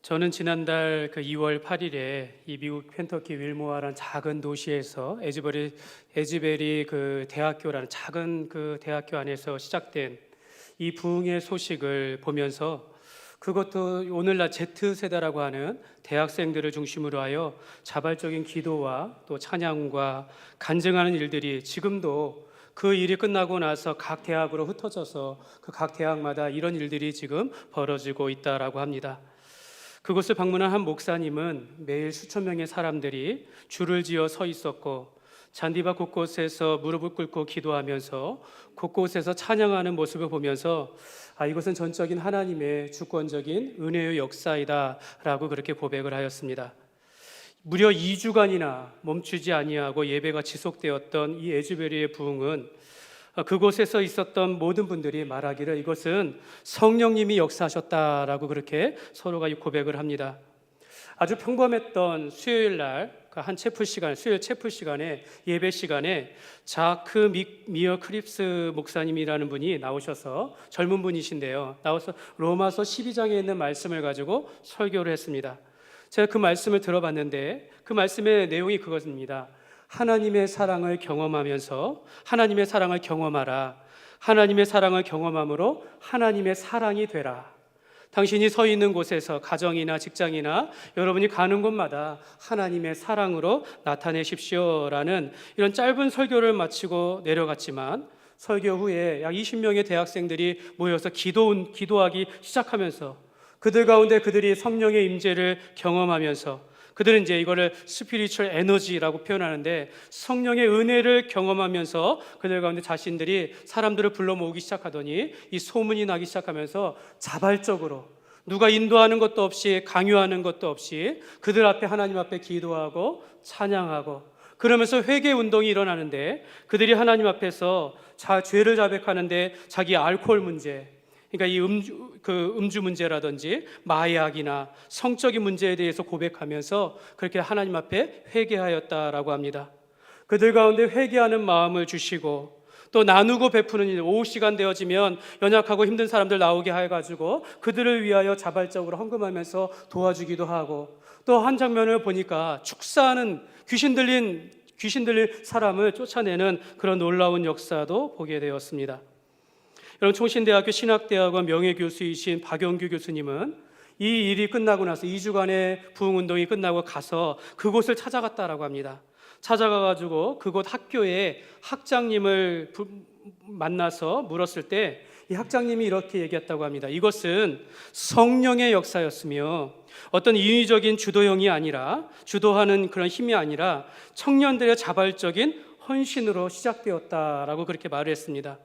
저는 지난달 그 2월 8일에 이 미국 켄터키 윌모아라는 작은 도시에서 에즈베리 그 대학교라는 작은 그 대학교 안에서 시작된 이 부흥의 소식을 보면서, 그것도 오늘날 Z세대라고 하는 대학생들을 중심으로 하여 자발적인 기도와 또 찬양과 간증하는 일들이 지금도 그 일이 끝나고 나서 각 대학으로 흩어져서 그 각 대학마다 이런 일들이 지금 벌어지고 있다라고 합니다. 그곳을 방문한 한 목사님은 매일 수천 명의 사람들이 줄을 지어 서 있었고, 잔디밭 곳곳에서 무릎을 꿇고 기도하면서 곳곳에서 찬양하는 모습을 보면서 이것은 전적인 하나님의 주권적인 은혜의 역사이다 라고 그렇게 고백을 하였습니다. 무려 2주간이나 멈추지 아니하고 예배가 지속되었던 이 에즈베리의 부흥은 그곳에서 있었던 모든 분들이 말하기를 이것은 성령님이 역사하셨다라고 그렇게 서로가 고백을 합니다. 아주 평범했던 수요일 날 한 체프 시간, 수요일 체프 시간에, 예배 시간에 자크 미어 크립스 목사님이라는 분이 나오셔서, 젊은 분이신데요, 나와서 로마서 12장에 있는 말씀을 가지고 설교를 했습니다. 제가 그 말씀을 들어봤는데 그 말씀의 내용이 그것입니다. 하나님의 사랑을 경험하면서 하나님의 사랑을 경험하라. 하나님의 사랑을 경험함으로 하나님의 사랑이 되라. 당신이 서 있는 곳에서, 가정이나 직장이나 여러분이 가는 곳마다 하나님의 사랑으로 나타내십시오라는 이런 짧은 설교를 마치고 내려갔지만, 설교 후에 약 20명의 대학생들이 모여서 기도하기 시작하면서, 그들 가운데 그들이 성령의 임재를 경험하면서, 그들은 이제 이거를 스피리추얼 에너지라고 표현하는데, 성령의 은혜를 경험하면서 그들 가운데 자신들이 사람들을 불러 모으기 시작하더니 이 소문이 나기 시작하면서 자발적으로 누가 인도하는 것도 없이, 강요하는 것도 없이 그들 앞에, 하나님 앞에 기도하고 찬양하고, 그러면서 회개 운동이 일어나는데, 그들이 하나님 앞에서 죄를 자백하는데 자기 알코올 문제, 그러니까 이 음주 문제라든지 마약이나 성적인 문제에 대해서 고백하면서 그렇게 하나님 앞에 회개하였다라고 합니다. 그들 가운데 회개하는 마음을 주시고, 또 나누고 베푸는 일, 오후 시간 되어지면 연약하고 힘든 사람들 나오게 해가지고 그들을 위하여 자발적으로 헌금하면서 도와주기도 하고, 또 한 장면을 보니까 축사하는 귀신 들린 사람을 쫓아내는 그런 놀라운 역사도 보게 되었습니다. 여러분, 총신대학교 신학대학원 명예교수이신 박영규 교수님은 이 일이 끝나고 나서 2주간의 부흥운동이 끝나고 가서 그곳을 찾아갔다라고 합니다. 찾아가가지고 그곳 학교의 학장님을 만나서 물었을 때 이 학장님이 이렇게 얘기했다고 합니다. 이것은 성령의 역사였으며 어떤 인위적인 주도형이 아니라, 주도하는 그런 힘이 아니라 청년들의 자발적인 헌신으로 시작되었다라고 그렇게 말을 했습니다.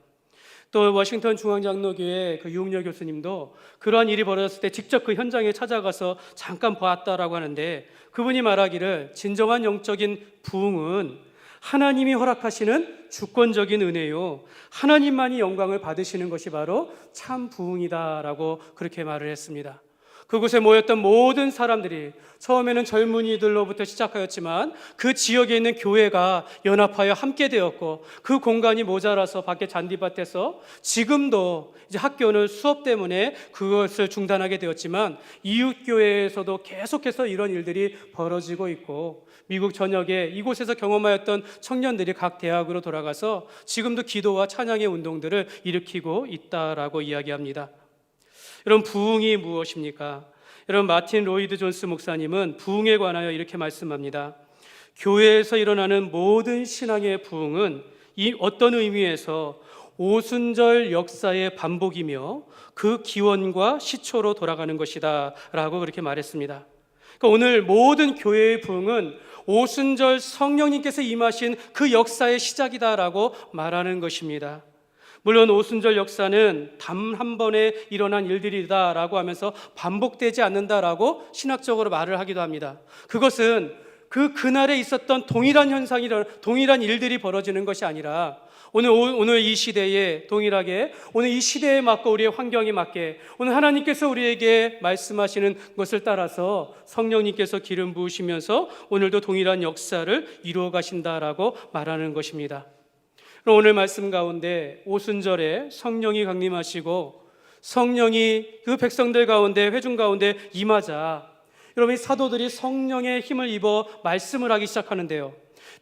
또 워싱턴 중앙장로교회 그 유흥열 교수님도 그러한 일이 벌어졌을 때 직접 그 현장에 찾아가서 잠깐 보았다라고 하는데, 그분이 말하기를 진정한 영적인 부흥은 하나님이 허락하시는 주권적인 은혜요, 하나님만이 영광을 받으시는 것이 바로 참 부흥이다라고 그렇게 말을 했습니다. 그곳에 모였던 모든 사람들이 처음에는 젊은이들로부터 시작하였지만 그 지역에 있는 교회가 연합하여 함께 되었고, 그 공간이 모자라서 밖에 잔디밭에서, 지금도 이제 학교는 수업 때문에 그것을 중단하게 되었지만 이웃교회에서도 계속해서 이런 일들이 벌어지고 있고, 미국 전역에 이곳에서 경험하였던 청년들이 각 대학으로 돌아가서 지금도 기도와 찬양의 운동들을 일으키고 있다라고 이야기합니다. 여러분, 부흥이 무엇입니까? 여러분, 마틴 로이드 존스 목사님은 부흥에 관하여 이렇게 말씀합니다. 교회에서 일어나는 모든 신앙의 부흥은 이 어떤 의미에서 오순절 역사의 반복이며 그 기원과 시초로 돌아가는 것이다 라고 그렇게 말했습니다. 그러니까 오늘 모든 교회의 부흥은 오순절 성령님께서 임하신 그 역사의 시작이다라고 말하는 것입니다. 물론 오순절 역사는 단 한 번에 일어난 일들이다라고 하면서 반복되지 않는다라고 신학적으로 말을 하기도 합니다. 그것은 그날에 있었던 동일한 현상이, 동일한 일들이 벌어지는 것이 아니라 오늘 이 시대에 동일하게, 오늘 이 시대에 맞고 우리의 환경에 맞게 오늘 하나님께서 우리에게 말씀하시는 것을 따라서 성령님께서 기름 부으시면서 오늘도 동일한 역사를 이루어 가신다라고 말하는 것입니다. 오늘 말씀 가운데 오순절에 성령이 강림하시고 성령이 그 백성들 가운데, 회중 가운데 임하자 여러분, 이 사도들이 성령의 힘을 입어 말씀을 하기 시작하는데요.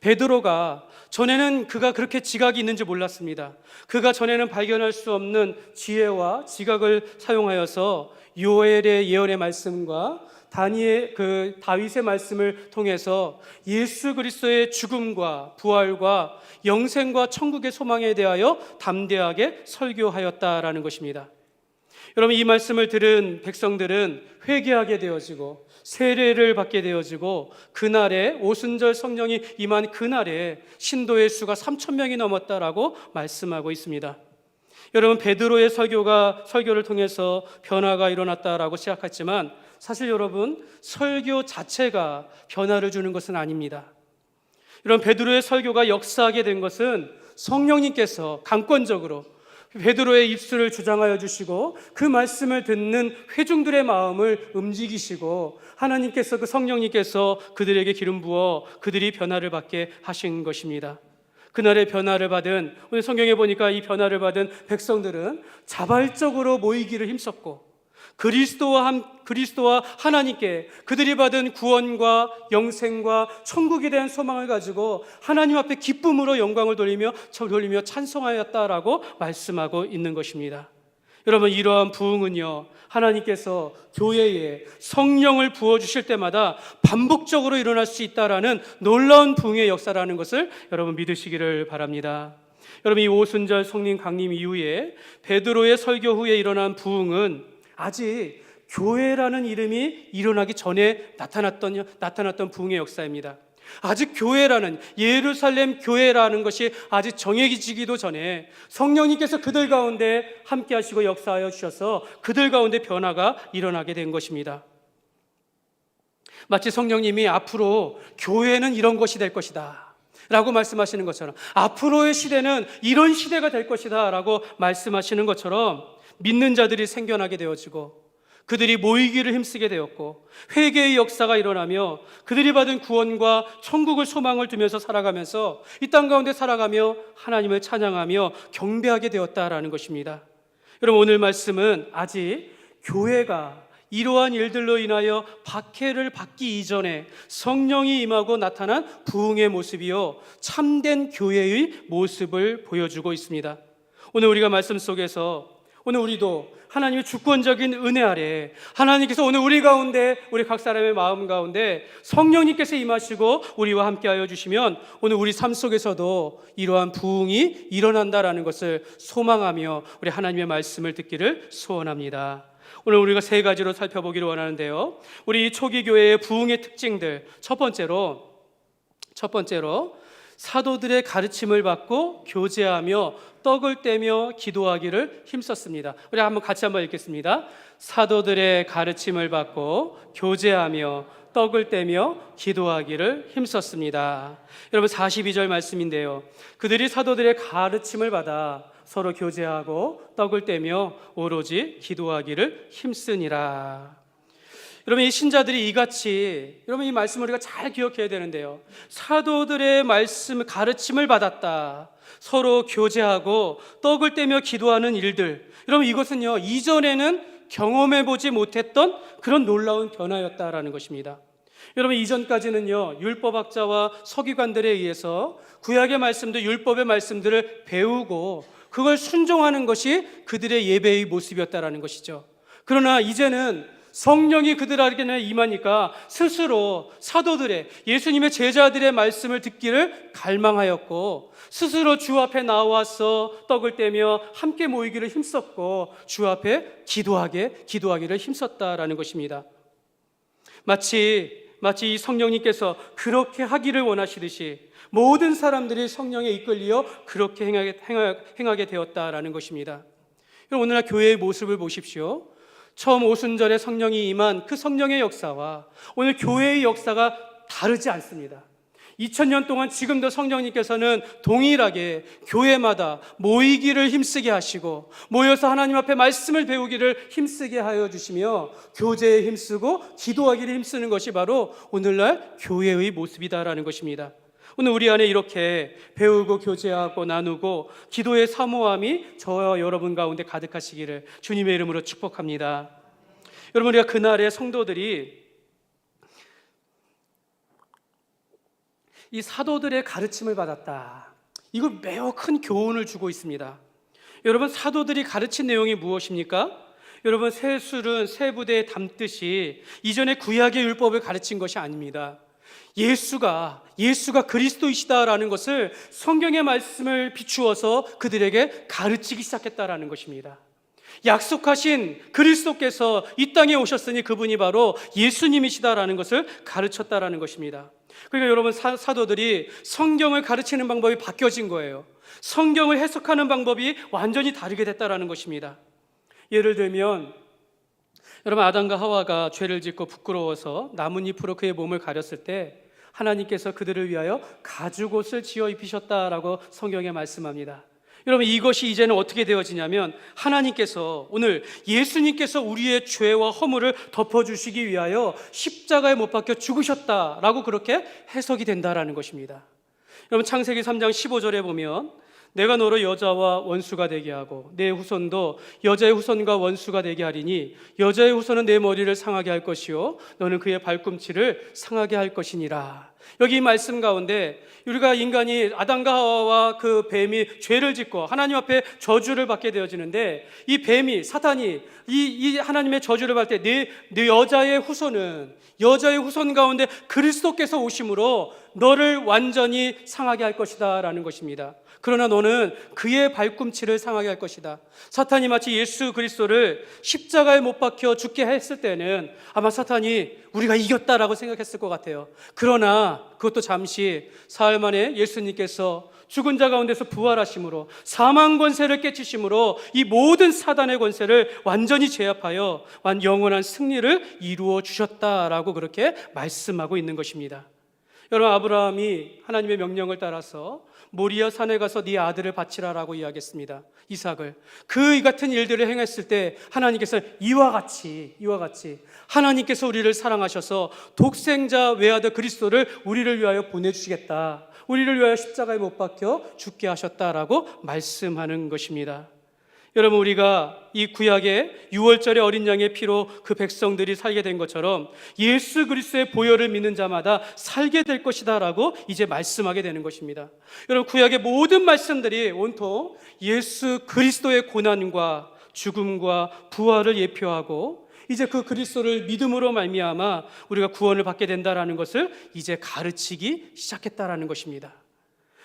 베드로가 전에는 그가 그렇게 지각이 있는지 몰랐습니다. 그가 전에는 발견할 수 없는 지혜와 지각을 사용하여서 요엘의 예언의 말씀과 다윗의 말씀을 통해서 예수 그리스도의 죽음과 부활과 영생과 천국의 소망에 대하여 담대하게 설교하였다라는 것입니다. 여러분, 이 말씀을 들은 백성들은 회개하게 되어지고 세례를 받게 되어지고, 그날에 오순절 성령이 임한 그날에 신도의 수가 3,000명이 넘었다라고 말씀하고 있습니다. 여러분, 베드로의 설교를 통해서 변화가 일어났다라고 시작했지만, 사실 여러분, 설교 자체가 변화를 주는 것은 아닙니다. 여러분, 베드로의 설교가 역사하게 된 것은 성령님께서 강권적으로 베드로의 입술을 주장하여 주시고 그 말씀을 듣는 회중들의 마음을 움직이시고, 하나님께서, 그 성령님께서 그들에게 기름 부어 그들이 변화를 받게 하신 것입니다. 그날의 변화를 받은, 오늘 성경에 보니까 이 변화를 받은 백성들은 자발적으로 모이기를 힘썼고, 그리스도와 하나님께 그들이 받은 구원과 영생과 천국에 대한 소망을 가지고 하나님 앞에 기쁨으로 영광을 돌리며 찬송하였다라고 말씀하고 있는 것입니다. 여러분, 이러한 부흥은요, 하나님께서 교회에 성령을 부어주실 때마다 반복적으로 일어날 수 있다라는 놀라운 부흥의 역사라는 것을 여러분 믿으시기를 바랍니다. 여러분, 이 오순절 성령 강림 이후에 베드로의 설교 후에 일어난 부흥은 아직 교회라는 이름이 일어나기 전에 나타났던 부흥의 역사입니다. 아직 교회라는, 예루살렘 교회라는 것이 아직 정해지기도 전에 성령님께서 그들 가운데 함께 하시고 역사하여 주셔서 그들 가운데 변화가 일어나게 된 것입니다. 마치 성령님이 앞으로 교회는 이런 것이 될 것이다 라고 말씀하시는 것처럼, 앞으로의 시대는 이런 시대가 될 것이다 라고 말씀하시는 것처럼 믿는 자들이 생겨나게 되어지고, 그들이 모이기를 힘쓰게 되었고, 회개의 역사가 일어나며 그들이 받은 구원과 천국을 소망을 두면서 살아가면서 이 땅 가운데 살아가며 하나님을 찬양하며 경배하게 되었다라는 것입니다. 여러분, 오늘 말씀은 아직 교회가 이러한 일들로 인하여 박해를 받기 이전에 성령이 임하고 나타난 부흥의 모습이요, 참된 교회의 모습을 보여주고 있습니다. 오늘 우리가 말씀 속에서, 오늘 우리도 하나님의 주권적인 은혜 아래 하나님께서 오늘 우리 가운데, 우리 각 사람의 마음 가운데 성령님께서 임하시고 우리와 함께하여 주시면 오늘 우리 삶 속에서도 이러한 부흥이 일어난다라는 것을 소망하며 우리 하나님의 말씀을 듣기를 소원합니다. 오늘 우리가 세 가지로 살펴보기를 원하는데요, 우리 이 초기 교회의 부흥의 특징들, 첫 번째로 사도들의 가르침을 받고 교제하며 떡을 떼며 기도하기를 힘썼습니다. 우리 같이 한번 읽겠습니다. 사도들의 가르침을 받고 교제하며 떡을 떼며 기도하기를 힘썼습니다. 여러분, 42절 말씀인데요, 그들이 사도들의 가르침을 받아 서로 교제하고 떡을 떼며 오로지 기도하기를 힘쓰니라. 여러분, 이 신자들이 이같이, 여러분, 이 말씀을 우리가 잘 기억해야 되는데요, 사도들의 말씀 가르침을 받았다, 서로 교제하고 떡을 떼며 기도하는 일들, 여러분, 이것은요 이전에는 경험해보지 못했던 그런 놀라운 변화였다라는 것입니다. 여러분, 이전까지는요 율법학자와 서기관들에 의해서 구약의 말씀들, 율법의 말씀들을 배우고 그걸 순종하는 것이 그들의 예배의 모습이었다라는 것이죠. 그러나 이제는 성령이 그들에게 임하니까 스스로 사도들의, 예수님의 제자들의 말씀을 듣기를 갈망하였고, 스스로 주 앞에 나와서 떡을 떼며 함께 모이기를 힘썼고, 주 앞에 기도하기를 힘썼다라는 것입니다. 마치 이 성령님께서 그렇게 하기를 원하시듯이 모든 사람들이 성령에 이끌려 그렇게 행하게 되었다라는 것입니다. 오늘날 교회의 모습을 보십시오. 처음 오순절에 성령이 임한 그 성령의 역사와 오늘 교회의 역사가 다르지 않습니다. 2000년 동안 지금도 성령님께서는 동일하게 교회마다 모이기를 힘쓰게 하시고, 모여서 하나님 앞에 말씀을 배우기를 힘쓰게 하여 주시며, 교제에 힘쓰고 기도하기를 힘쓰는 것이 바로 오늘날 교회의 모습이다라는 것입니다. 오늘 우리 안에 이렇게 배우고 교제하고 나누고 기도의 사모함이 저와 여러분 가운데 가득하시기를 주님의 이름으로 축복합니다. 여러분, 우리가 그날의 성도들이 이 사도들의 가르침을 받았다, 이거 매우 큰 교훈을 주고 있습니다. 여러분, 사도들이 가르친 내용이 무엇입니까? 여러분, 세술은 세 부대에 담듯이 이전에 구약의 율법을 가르친 것이 아닙니다. 예수가 그리스도이시다라는 것을 성경의 말씀을 비추어서 그들에게 가르치기 시작했다라는 것입니다. 약속하신 그리스도께서 이 땅에 오셨으니 그분이 바로 예수님이시다라는 것을 가르쳤다라는 것입니다. 그러니까 여러분, 사도들이 성경을 가르치는 방법이 바뀌어진 거예요. 성경을 해석하는 방법이 완전히 다르게 됐다라는 것입니다. 예를 들면 여러분, 아담과 하와가 죄를 짓고 부끄러워서 나뭇잎으로 그의 몸을 가렸을 때 하나님께서 그들을 위하여 가죽옷을 지어 입히셨다라고 성경에 말씀합니다. 여러분, 이것이 이제는 어떻게 되어지냐면 하나님께서, 오늘 예수님께서 우리의 죄와 허물을 덮어주시기 위하여 십자가에 못 박혀 죽으셨다라고 그렇게 해석이 된다라는 것입니다. 여러분, 창세기 3장 15절에 보면 내가 너로 여자와 원수가 되게 하고 내 후손도 여자의 후손과 원수가 되게 하리니 여자의 후손은 내 머리를 상하게 할 것이요 너는 그의 발꿈치를 상하게 할 것이니라. 여기 이 말씀 가운데 우리가 인간이 아담과 하와와 그 뱀이 죄를 짓고 하나님 앞에 저주를 받게 되어지는데, 이 뱀이, 사탄이 이 하나님의 저주를 받을 때 내 여자의 후손 가운데 그리스도께서 오심으로 너를 완전히 상하게 할 것이다 라는 것입니다. 그러나 너는 그의 발꿈치를 상하게 할 것이다. 사탄이 마치 예수 그리스도를 십자가에 못 박혀 죽게 했을 때는 아마 사탄이 우리가 이겼다라고 생각했을 것 같아요. 그러나 그것도 잠시, 사흘 만에 예수님께서 죽은 자 가운데서 부활하심으로 사망 권세를 깨치심으로 이 모든 사단의 권세를 완전히 제압하여 영원한 승리를 이루어 주셨다라고 그렇게 말씀하고 있는 것입니다. 여러분, 아브라함이 하나님의 명령을 따라서 모리아 산에 가서 네 아들을 바치라라고 이야기했습니다. 이삭을. 그 같은 일들을 행했을 때 하나님께서 이와 같이 하나님께서 우리를 사랑하셔서 독생자 외아들 그리스도를 우리를 위하여 보내주시겠다, 우리를 위하여 십자가에 못 박혀 죽게 하셨다라고 말씀하는 것입니다. 여러분, 우리가 이 구약의 6월절의 어린 양의 피로 그 백성들이 살게 된 것처럼 예수 그리스도의 보혈을 믿는 자마다 살게 될 것이다 라고 이제 말씀하게 되는 것입니다. 여러분, 구약의 모든 말씀들이 온통 예수 그리스도의 고난과 죽음과 부활을 예표하고 이제 그 그리스도를 믿음으로 말미암아 우리가 구원을 받게 된다라는 것을 이제 가르치기 시작했다라는 것입니다.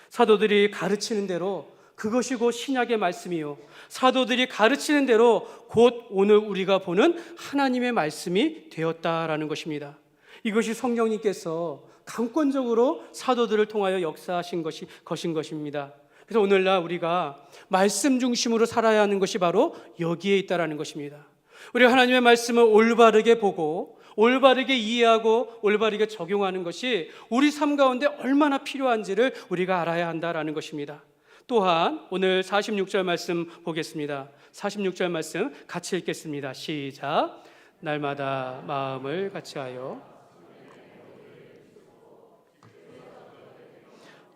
사도들이 가르치는 대로 그것이 곧 신약의 말씀이요, 사도들이 가르치는 대로 곧 오늘 우리가 보는 하나님의 말씀이 되었다라는 것입니다. 이것이 성령님께서 강권적으로 사도들을 통하여 역사하신 것인 것입니다. 그래서 오늘날 우리가 말씀 중심으로 살아야 하는 것이 바로 여기에 있다라는 것입니다. 우리가 하나님의 말씀을 올바르게 보고 올바르게 이해하고 올바르게 적용하는 것이 우리 삶 가운데 얼마나 필요한지를 우리가 알아야 한다라는 것입니다. 또한 오늘 46절 말씀 보겠습니다. 46절 말씀 같이 읽겠습니다. 시작. 날마다 마음을 같이하여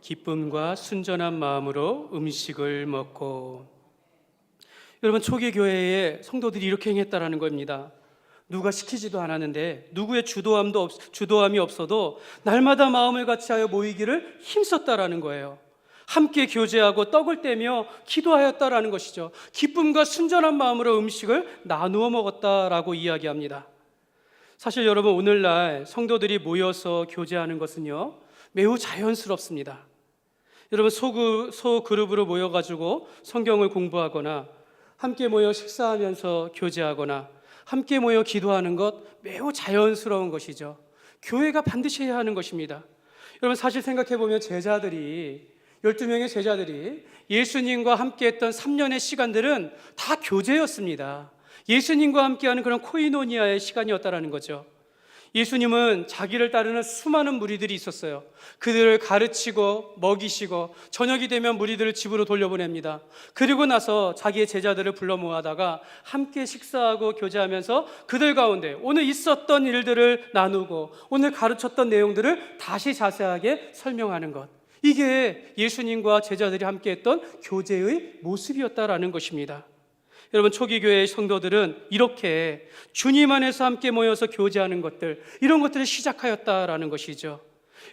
기쁨과 순전한 마음으로 음식을 먹고. 여러분, 초기 교회의 성도들이 이렇게 행했다라는 겁니다. 누가 시키지도 않았는데, 누구의 주도함이 없어도 날마다 마음을 같이하여 모이기를 힘썼다라는 거예요. 함께 교제하고 떡을 떼며 기도하였다라는 것이죠. 기쁨과 순전한 마음으로 음식을 나누어 먹었다라고 이야기합니다. 사실 여러분, 오늘날 성도들이 모여서 교제하는 것은요 매우 자연스럽습니다. 여러분, 소그룹으로 모여가지고 성경을 공부하거나 함께 모여 식사하면서 교제하거나 함께 모여 기도하는 것 매우 자연스러운 것이죠. 교회가 반드시 해야 하는 것입니다. 여러분, 사실 생각해보면 12명의 제자들이 예수님과 함께했던 3년의 시간들은 다 교제였습니다. 예수님과 함께하는 그런 코이노니아의 시간이었다라는 거죠. 예수님은 자기를 따르는 수많은 무리들이 있었어요. 그들을 가르치고 먹이시고 저녁이 되면 무리들을 집으로 돌려보냅니다. 그리고 나서 자기의 제자들을 불러 모아다가 함께 식사하고 교제하면서 그들 가운데 오늘 있었던 일들을 나누고 오늘 가르쳤던 내용들을 다시 자세하게 설명하는 것, 이게 예수님과 제자들이 함께했던 교제의 모습이었다라는 것입니다. 여러분, 초기 교회의 성도들은 이렇게 주님 안에서 함께 모여서 교제하는 것들, 이런 것들을 시작하였다라는 것이죠.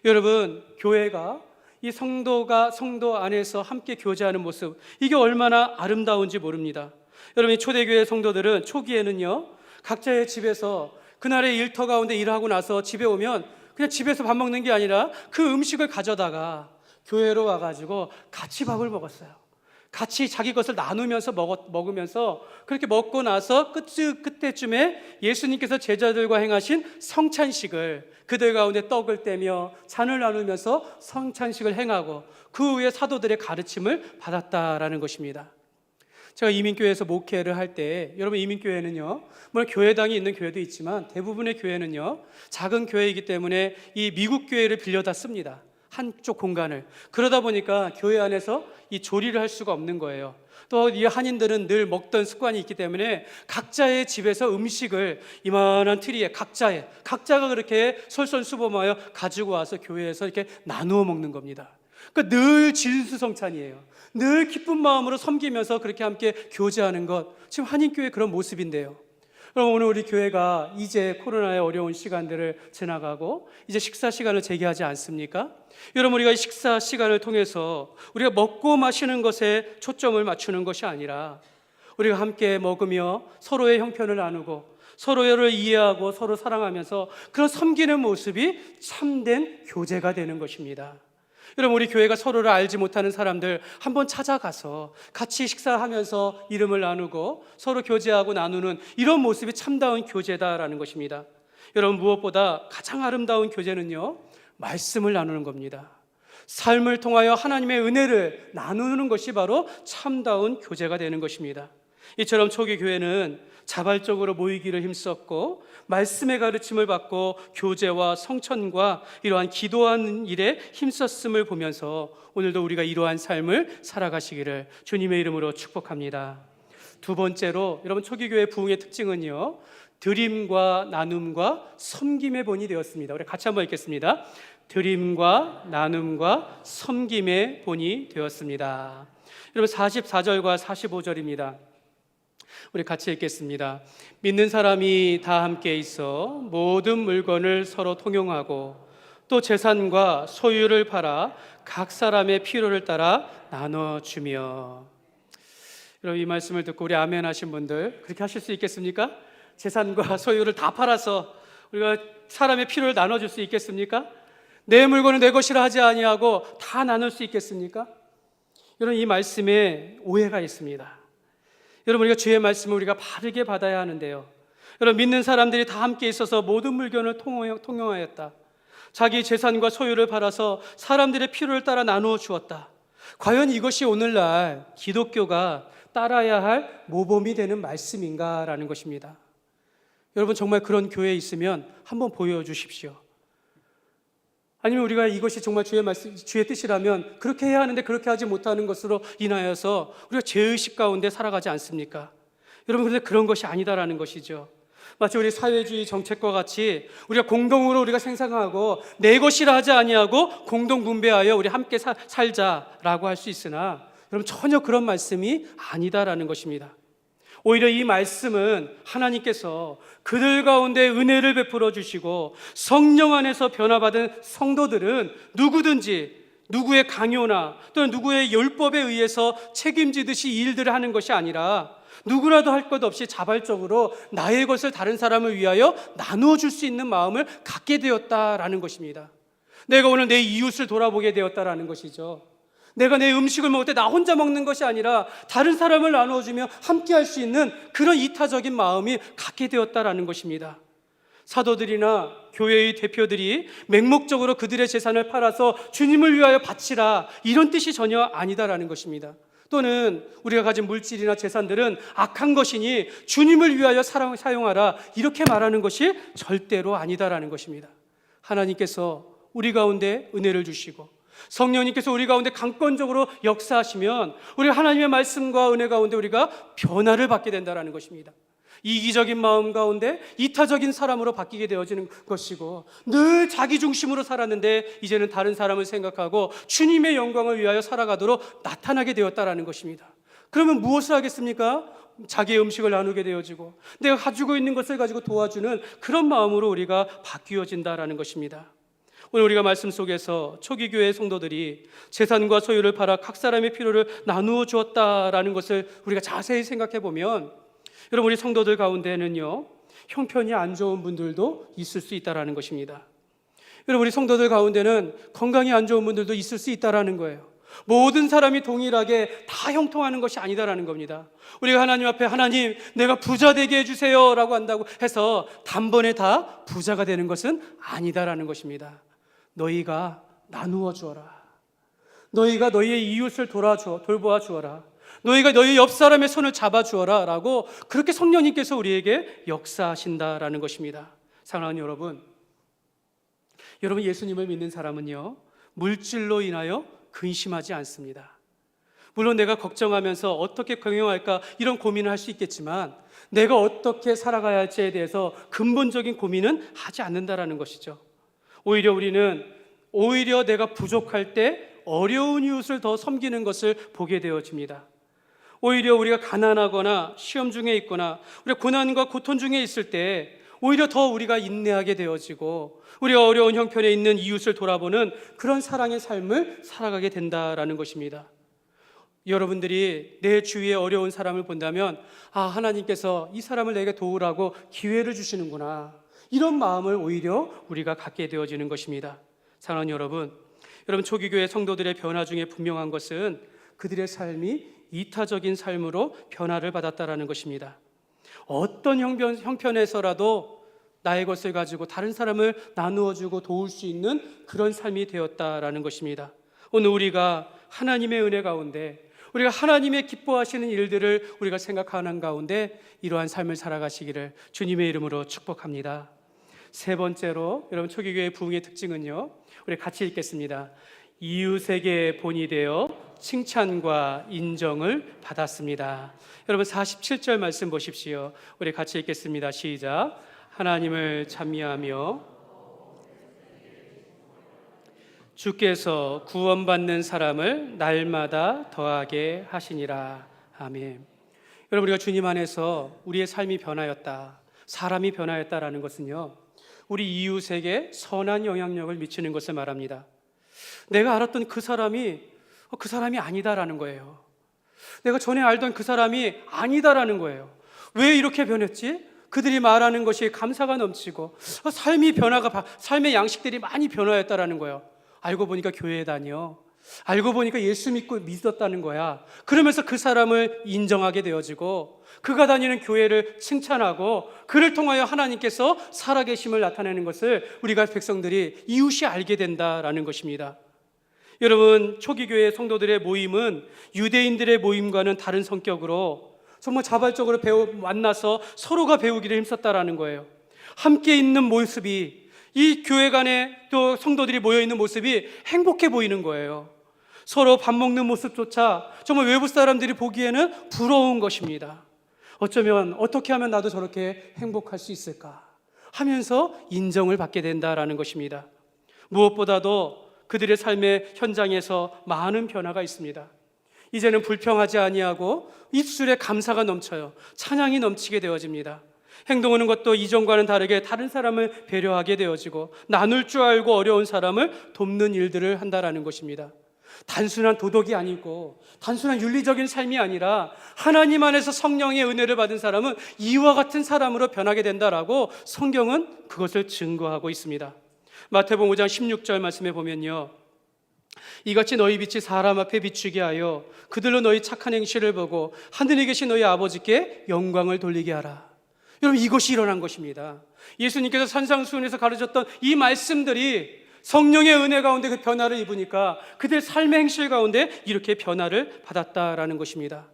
여러분, 교회가 이 성도가 성도 안에서 함께 교제하는 모습, 이게 얼마나 아름다운지 모릅니다. 여러분, 이 초대교회 성도들은 초기에는요, 각자의 집에서 그날의 일터 가운데 일하고 나서 집에 오면 그냥 집에서 밥 먹는 게 아니라 그 음식을 가져다가 교회로 와가지고 같이 밥을 먹었어요. 같이 자기 것을 나누면서 먹으면서 그렇게 먹고 나서 그때쯤에 예수님께서 제자들과 행하신 성찬식을, 그들 가운데 떡을 떼며 잔을 나누면서 성찬식을 행하고 그 후에 사도들의 가르침을 받았다라는 것입니다. 제가 이민교회에서 목회를 할 때, 여러분, 이민교회는요, 물론 교회당이 있는 교회도 있지만 대부분의 교회는요, 작은 교회이기 때문에 이 미국 교회를 빌려다 씁니다. 한쪽 공간을. 그러다 보니까 교회 안에서 이 조리를 할 수가 없는 거예요. 또 이 한인들은 늘 먹던 습관이 있기 때문에 각자의 집에서 음식을 이만한 트리에 각자가 그렇게 솔선수범하여 가지고 와서 교회에서 이렇게 나누어 먹는 겁니다. 그러니까 늘 진수성찬이에요. 늘 기쁜 마음으로 섬기면서 그렇게 함께 교제하는 것, 지금 한인교회 그런 모습인데요. 그럼 오늘 우리 교회가 이제 코로나의 어려운 시간들을 지나가고 이제 식사 시간을 재개하지 않습니까? 여러분, 우리가 이 식사 시간을 통해서 우리가 먹고 마시는 것에 초점을 맞추는 것이 아니라 우리가 함께 먹으며 서로의 형편을 나누고 서로를 이해하고 서로 사랑하면서 그런 섬기는 모습이 참된 교제가 되는 것입니다. 여러분, 우리 교회가 서로를 알지 못하는 사람들 한번 찾아가서 같이 식사하면서 이름을 나누고 서로 교제하고 나누는 이런 모습이 참다운 교제다라는 것입니다. 여러분, 무엇보다 가장 아름다운 교제는요, 말씀을 나누는 겁니다. 삶을 통하여 하나님의 은혜를 나누는 것이 바로 참다운 교제가 되는 것입니다. 이처럼 초기 교회는 자발적으로 모이기를 힘썼고 말씀의 가르침을 받고 교제와 성천과 이러한 기도하는 일에 힘썼음을 보면서 오늘도 우리가 이러한 삶을 살아가시기를 주님의 이름으로 축복합니다. 두 번째로, 여러분, 초기 교회 부흥의 특징은요, 드림과 나눔과 섬김의 본이 되었습니다. 우리 같이 한번 읽겠습니다. 드림과 나눔과 섬김의 본이 되었습니다. 여러분, 44절과 45절입니다. 우리 같이 읽겠습니다. 믿는 사람이 다 함께 있어 모든 물건을 서로 통용하고 또 재산과 소유를 팔아 각 사람의 필요를 따라 나눠주며. 여러분, 이 말씀을 듣고 우리 아멘 하신 분들, 그렇게 하실 수 있겠습니까? 재산과 소유를 다 팔아서 우리가 사람의 필요를 나눠줄 수 있겠습니까? 내 물건은 내 것이라 하지 아니하고 다 나눌 수 있겠습니까? 여러분, 이 말씀에 오해가 있습니다. 여러분, 우리가 주의 말씀을 우리가 바르게 받아야 하는데요, 여러분, 믿는 사람들이 다 함께 있어서 모든 물건을 통용하였다. 자기 재산과 소유를 팔아서 사람들의 필요를 따라 나누어 주었다. 과연 이것이 오늘날 기독교가 따라야 할 모범이 되는 말씀인가라는 것입니다. 여러분, 정말 그런 교회에 있으면 한번 보여주십시오. 아니면 우리가 이것이 정말 주의 말씀, 주의 뜻이라면 그렇게 해야 하는데 그렇게 하지 못하는 것으로 인하여서 우리가 죄의식 가운데 살아가지 않습니까? 여러분, 그런데 그런 것이 아니다라는 것이죠. 마치 우리 사회주의 정책과 같이 우리가 공동으로 우리가 생산하고 내 것이라 하지 아니하고 공동 분배하여 우리 함께 살자라고 할 수 있으나, 여러분, 전혀 그런 말씀이 아니다라는 것입니다. 오히려 이 말씀은 하나님께서 그들 가운데 은혜를 베풀어 주시고 성령 안에서 변화받은 성도들은 누구든지 누구의 강요나 또는 누구의 율법에 의해서 책임지듯이 이 일들을 하는 것이 아니라 누구라도 할 것 없이 자발적으로 나의 것을 다른 사람을 위하여 나누어 줄 수 있는 마음을 갖게 되었다라는 것입니다. 내가 오늘 내 이웃을 돌아보게 되었다라는 것이죠. 내가 내 음식을 먹을 때 나 혼자 먹는 것이 아니라 다른 사람을 나누어주며 함께 할 수 있는 그런 이타적인 마음이 갖게 되었다라는 것입니다. 사도들이나 교회의 대표들이 맹목적으로 그들의 재산을 팔아서 주님을 위하여 바치라, 이런 뜻이 전혀 아니다라는 것입니다. 또는 우리가 가진 물질이나 재산들은 악한 것이니 주님을 위하여 사용하라, 이렇게 말하는 것이 절대로 아니다라는 것입니다. 하나님께서 우리 가운데 은혜를 주시고 성령님께서 우리 가운데 강권적으로 역사하시면 우리 하나님의 말씀과 은혜 가운데 우리가 변화를 받게 된다는 것입니다. 이기적인 마음 가운데 이타적인 사람으로 바뀌게 되어지는 것이고, 늘 자기 중심으로 살았는데 이제는 다른 사람을 생각하고 주님의 영광을 위하여 살아가도록 나타나게 되었다라는 것입니다. 그러면 무엇을 하겠습니까? 자기의 음식을 나누게 되어지고 내가 가지고 있는 것을 가지고 도와주는 그런 마음으로 우리가 바뀌어진다라는 것입니다. 오늘 우리가 말씀 속에서 초기 교회 성도들이 재산과 소유를 팔아 각 사람의 필요를 나누어 주었다라는 것을 우리가 자세히 생각해 보면, 여러분, 우리 성도들 가운데는요, 형편이 안 좋은 분들도 있을 수 있다라는 것입니다. 여러분, 우리 성도들 가운데는 건강이 안 좋은 분들도 있을 수 있다라는 거예요. 모든 사람이 동일하게 다 형통하는 것이 아니다라는 겁니다. 우리가 하나님 앞에 하나님 내가 부자 되게 해주세요 라고 한다고 해서 단번에 다 부자가 되는 것은 아니다라는 것입니다. 너희가 나누어 주어라. 너희가 너희의 이웃을 돌보아 주어라. 너희가 너희 옆 사람의 손을 잡아 주어라 라고 그렇게 성령님께서 우리에게 역사하신다라는 것입니다. 사랑하는 여러분, 예수님을 믿는 사람은요, 물질로 인하여 근심하지 않습니다. 물론 내가 걱정하면서 어떻게 경영할까 이런 고민을 할 수 있겠지만 내가 어떻게 살아가야 할지에 대해서 근본적인 고민은 하지 않는다라는 것이죠. 오히려 내가 부족할 때 어려운 이웃을 더 섬기는 것을 보게 되어집니다. 오히려 우리가 가난하거나 시험 중에 있거나 우리가 고난과 고통 중에 있을 때 오히려 더 우리가 인내하게 되어지고 우리가 어려운 형편에 있는 이웃을 돌아보는 그런 사랑의 삶을 살아가게 된다라는 것입니다. 여러분들이 내 주위에 어려운 사람을 본다면 하나님께서 이 사람을 내게 도우라고 기회를 주시는구나, 이런 마음을 오히려 우리가 갖게 되어지는 것입니다. 사랑하는 여러분, 초기교회 성도들의 변화 중에 분명한 것은 그들의 삶이 이타적인 삶으로 변화를 받았다라는 것입니다. 어떤 형편에서라도 나의 것을 가지고 다른 사람을 나누어주고 도울 수 있는 그런 삶이 되었다라는 것입니다. 오늘 우리가 하나님의 은혜 가운데, 우리가 하나님의 기뻐하시는 일들을 우리가 생각하는 가운데 이러한 삶을 살아가시기를 주님의 이름으로 축복합니다. 세 번째로, 여러분, 초기교회 부흥의 특징은요, 우리 같이 읽겠습니다. 이웃에게 본이 되어 칭찬과 인정을 받았습니다. 여러분, 47절 말씀 보십시오. 우리 같이 읽겠습니다. 시작. 하나님을 찬미하며 주께서 구원받는 사람을 날마다 더하게 하시니라. 아멘. 여러분, 우리가 주님 안에서 우리의 삶이 변하였다, 사람이 변하였다라는 것은요, 우리 이웃에게 선한 영향력을 미치는 것을 말합니다. 내가 알았던 그 사람이 아니다라는 거예요. 내가 전에 알던 그 사람이 아니다라는 거예요. 왜 이렇게 변했지? 그들이 말하는 것이 감사가 넘치고 삶의 양식들이 많이 변화했다라는 거예요. 알고 보니까 교회에 다녀. 알고 보니까 예수 믿었다는 거야. 그러면서 그 사람을 인정하게 되어지고 그가 다니는 교회를 칭찬하고 그를 통하여 하나님께서 살아계심을 나타내는 것을 우리가 백성들이 이웃이 알게 된다라는 것입니다. 여러분, 초기교회 성도들의 모임은 유대인들의 모임과는 다른 성격으로 정말 자발적으로 만나서 서로가 배우기를 힘썼다라는 거예요. 함께 있는 모습이, 이 교회 간에 또 성도들이 모여있는 모습이 행복해 보이는 거예요. 서로 밥 먹는 모습조차 정말 외부 사람들이 보기에는 부러운 것입니다. 어쩌면 어떻게 하면 나도 저렇게 행복할 수 있을까 하면서 인정을 받게 된다라는 것입니다. 무엇보다도 그들의 삶의 현장에서 많은 변화가 있습니다. 이제는 불평하지 아니하고 입술에 감사가 넘쳐요. 찬양이 넘치게 되어집니다. 행동하는 것도 이전과는 다르게 다른 사람을 배려하게 되어지고 나눌 줄 알고 어려운 사람을 돕는 일들을 한다라는 것입니다. 단순한 도덕이 아니고 단순한 윤리적인 삶이 아니라 하나님 안에서 성령의 은혜를 받은 사람은 이와 같은 사람으로 변하게 된다라고 성경은 그것을 증거하고 있습니다. 마태복음 5장 16절 말씀에 보면요, 이같이 너희 빛이 사람 앞에 비추게 하여 그들로 너희 착한 행실을 보고 하늘에 계신 너희 아버지께 영광을 돌리게 하라. 여러분, 이것이 일어난 것입니다. 예수님께서 산상수훈에서 가르쳤던 이 말씀들이 성령의 은혜 가운데 그 변화를 입으니까 그들의 삶의 행실 가운데 이렇게 변화를 받았다라는 것입니다.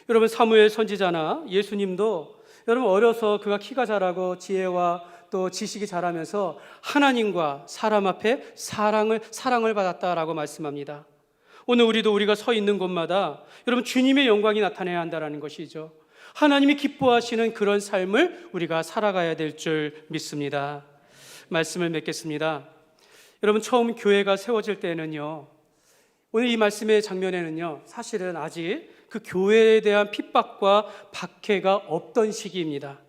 여러분, 사무엘 선지자나 예수님도 여러분 어려서 그가 키가 자라고 지혜와 또 지식이 자라면서 하나님과 사람 앞에 사랑을 받았다라고 말씀합니다. 오늘 우리가 서 있는 곳마다 여러분 주님의 영광이 나타나야 한다는 것이죠. 하나님이 기뻐하시는 그런 삶을 우리가 살아가야 될 줄 믿습니다. 말씀을 맺겠습니다. 여러분, 처음 교회가 세워질 때는요, 오늘 이 말씀의 장면에는요, 사실은 아직 그 교회에 대한 핍박과 박해가 없던 시기입니다.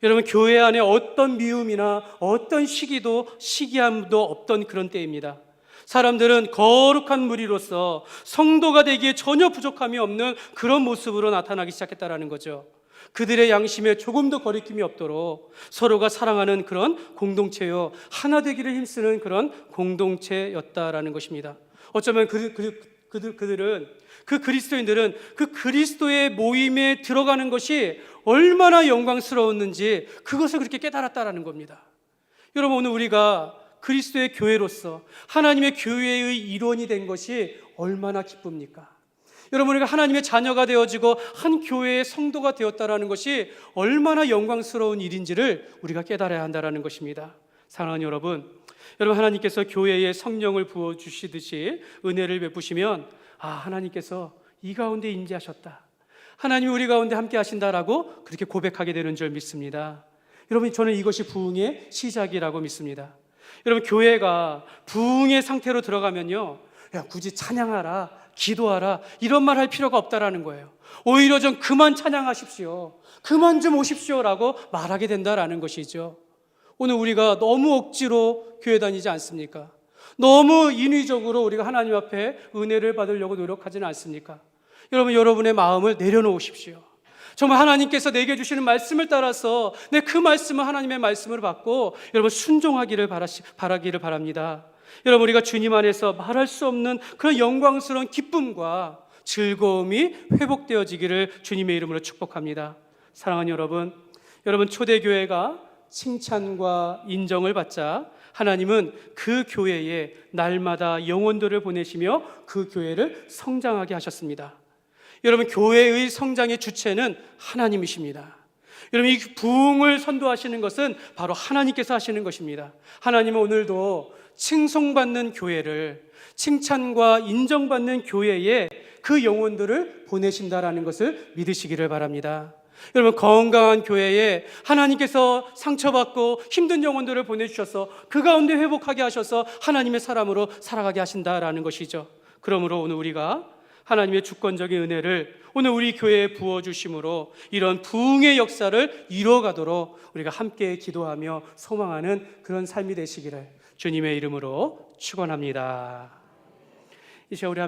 여러분, 교회 안에 어떤 미움이나 어떤 시기함도 없던 그런 때입니다. 사람들은 거룩한 무리로서 성도가 되기에 전혀 부족함이 없는 그런 모습으로 나타나기 시작했다는 거죠. 그들의 양심에 조금도 거리낌이 없도록 서로가 사랑하는 그런 공동체요, 하나 되기를 힘쓰는 그런 공동체였다라는 것입니다. 어쩌면 그들은, 그 그리스도인들은 그 그리스도의 모임에 들어가는 것이 얼마나 영광스러웠는지 그것을 그렇게 깨달았다라는 겁니다. 여러분, 오늘 우리가 그리스도의 교회로서 하나님의 교회의 일원이 된 것이 얼마나 기쁩니까? 여러분, 우리가 하나님의 자녀가 되어지고 한 교회의 성도가 되었다라는 것이 얼마나 영광스러운 일인지를 우리가 깨달아야 한다라는 것입니다. 사랑하는 여러분, 하나님께서 교회에 성령을 부어주시듯이 은혜를 베푸시면 하나님께서 이 가운데 임재하셨다, 하나님이 우리 가운데 함께 하신다라고 그렇게 고백하게 되는 줄 믿습니다. 여러분, 저는 이것이 부흥의 시작이라고 믿습니다. 여러분, 교회가 부흥의 상태로 들어가면요, 굳이 찬양하라, 기도하라 이런 말 할 필요가 없다라는 거예요. 오히려 좀 그만 찬양하십시오, 그만 좀 오십시오라고 말하게 된다라는 것이죠. 오늘 우리가 너무 억지로 교회 다니지 않습니까? 너무 인위적으로 우리가 하나님 앞에 은혜를 받으려고 노력하지는 않습니까? 여러분, 여러분의 마음을 내려놓으십시오. 정말 하나님께서 내게 주시는 말씀을 따라서 그 말씀을 하나님의 말씀으로 받고 여러분 순종하기를 바라기를 바랍니다. 여러분, 우리가 주님 안에서 말할 수 없는 그런 영광스러운 기쁨과 즐거움이 회복되어지기를 주님의 이름으로 축복합니다. 사랑하는 여러분, 초대교회가 칭찬과 인정을 받자 하나님은 그 교회에 날마다 영혼들을 보내시며 그 교회를 성장하게 하셨습니다. 여러분, 교회의 성장의 주체는 하나님이십니다. 여러분, 이 부흥을 선도하시는 것은 바로 하나님께서 하시는 것입니다. 하나님은 오늘도 칭송받는 교회를, 칭찬과 인정받는 교회에 그 영혼들을 보내신다라는 것을 믿으시기를 바랍니다. 여러분, 건강한 교회에 하나님께서 상처받고 힘든 영혼들을 보내주셔서 그 가운데 회복하게 하셔서 하나님의 사람으로 살아가게 하신다라는 것이죠. 그러므로 오늘 우리가 하나님의 주권적인 은혜를 오늘 우리 교회에 부어주심으로 이런 부흥의 역사를 이루어가도록 우리가 함께 기도하며 소망하는 그런 삶이 되시기를 주님의 이름으로 축원합니다. 이제 우리